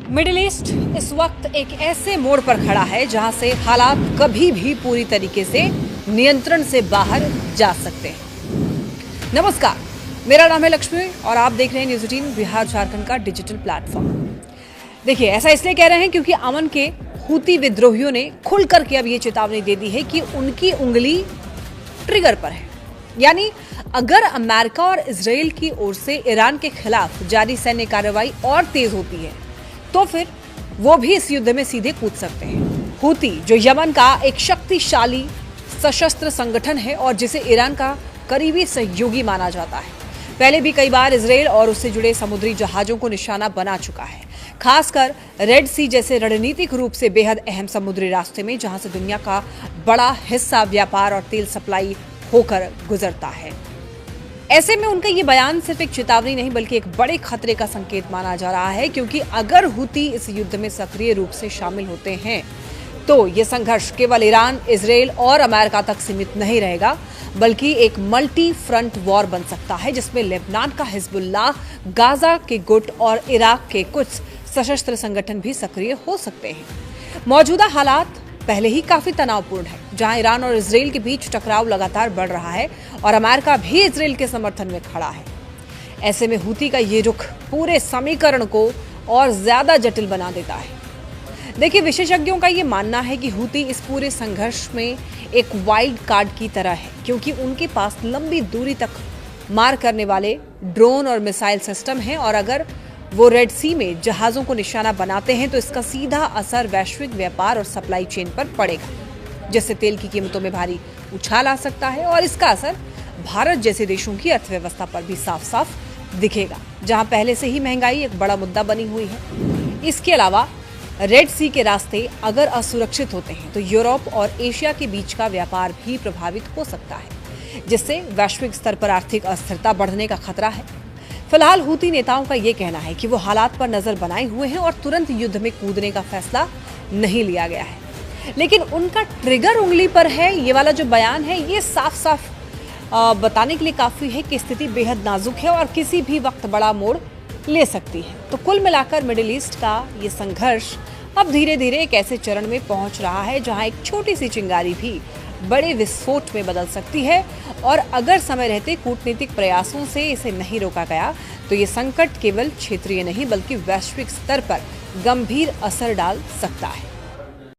Middle east इस वक्त एक ऐसे मोड़ पर खड़ा है जहां से हालात कभी भी पूरी तरीके से नियंत्रण से बाहर जा सकते हैं। नमस्कार, मेरा नाम है लक्ष्मी और आप देख रहे हैं न्यूज़18 बिहार झारखंड का डिजिटल प्लेटफॉर्म। देखिए, ऐसा इसलिए कह रहे हैं क्योंकि अमन के हूती विद्रोहियों ने खुल करके अब ये चेतावनी दे दी है कि उनकी उंगली ट्रिगर पर है। यानी अगर अमेरिका और इजराइल की ओर से ईरान के खिलाफ जारी सैन्य कार्रवाई और तेज होती है तो फिर वो भी इस युद्ध में सीधे कूद सकते हैं। हूती, जो यमन का एक शक्तिशाली सशस्त्र संगठन है और जिसे ईरान का करीबी सहयोगी माना जाता है, पहले भी कई बार इजराइल और उससे जुड़े समुद्री जहाजों को निशाना बना चुका है, खासकर रेड सी जैसे रणनीतिक रूप से बेहद अहम समुद्री रास्ते में, जहां से दुनिया का बड़ा हिस्सा व्यापार और तेल सप्लाई होकर गुजरता है। ऐसे में उनका ये बयान सिर्फ एक चेतावनी नहीं बल्कि एक बड़े खतरे का संकेत माना जा रहा है, क्योंकि अगर हूती इस युद्ध में सक्रिय रूप से शामिल होते हैं तो ये संघर्ष केवल ईरान, इजराइल और अमेरिका तक सीमित नहीं रहेगा, बल्कि एक मल्टी फ्रंट वॉर बन सकता है जिसमें लेबनान का हिजबुल्लाह, गाजा के गुट और इराक के कुछ सशस्त्र संगठन भी सक्रिय हो सकते हैं। मौजूदा हालात पहले ही काफी तनावपूर्ण है, जहां ईरान और इजराइल के बीच टकराव लगातार बढ़ रहा है और अमेरिका भी इजराइल के समर्थन में खड़ा है। ऐसे में हूती का ये रुख पूरे समीकरण को और ज्यादा जटिल बना देता है। देखिए, विशेषज्ञों का ये मानना है कि हूती इस पूरे संघर्ष में एक वाइल्ड कार्ड की तरह है, क्योंकि उनके पास लंबी दूरी तक मार करने वाले ड्रोन और मिसाइल सिस्टम हैं और अगर वो रेड सी में जहाजों को निशाना बनाते हैं तो इसका सीधा असर वैश्विक व्यापार और सप्लाई चेन पर पड़ेगा, जिससे तेल की कीमतों में भारी उछाल आ सकता है और इसका असर भारत जैसे देशों की अर्थव्यवस्था पर भी साफ साफ दिखेगा, जहां पहले से ही महंगाई एक बड़ा मुद्दा बनी हुई है। इसके अलावा रेड सी के रास्ते अगर असुरक्षित होते हैं तो यूरोप और एशिया के बीच का व्यापार भी प्रभावित हो सकता है, जिससे वैश्विक स्तर पर आर्थिक अस्थिरता बढ़ने का खतरा है। फिलहाल हूती नेताओं का ये कहना है कि वो हालात पर नजर बनाए हुए हैं और तुरंत युद्ध में कूदने का फैसला नहीं लिया गया है, लेकिन उनका ट्रिगर उंगली पर है। ये वाला जो बयान है ये साफ साफ बताने के लिए काफी है कि स्थिति बेहद नाजुक है और किसी भी वक्त बड़ा मोड़ ले सकती है। तो कुल मिलाकर मिडिल ईस्ट का ये संघर्ष अब धीरे धीरे एक ऐसे चरण में पहुंच रहा है जहां एक छोटी सी चिंगारी भी बड़े विस्फोट में बदल सकती है और अगर समय रहते कूटनीतिक प्रयासों से इसे नहीं रोका गया तो ये संकट केवल क्षेत्रीय नहीं बल्कि वैश्विक स्तर पर गंभीर असर डाल सकता है।